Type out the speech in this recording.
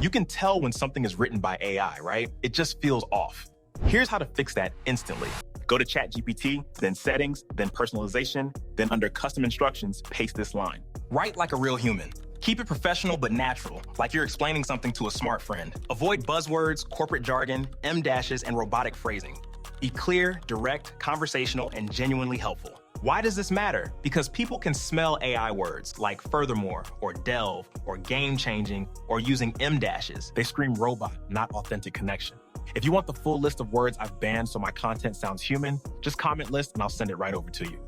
You can tell when something is written by AI, right? It just feels off. Here's how to fix that instantly. Go to ChatGPT, then Settings, then Personalization, then under Custom Instructions, paste this line. Write like a real human. Keep it professional but natural, like you're explaining something to a smart friend. Avoid buzzwords, corporate jargon, M-dashes, and robotic phrasing. Be clear, direct, conversational, and genuinely helpful. Why does this matter? Because people can smell AI words like furthermore, or delve, or game-changing, or using M-dashes. They scream robot, not authentic connection. If you want the full list of words I've banned so my content sounds human, just comment list and I'll send it right over to you.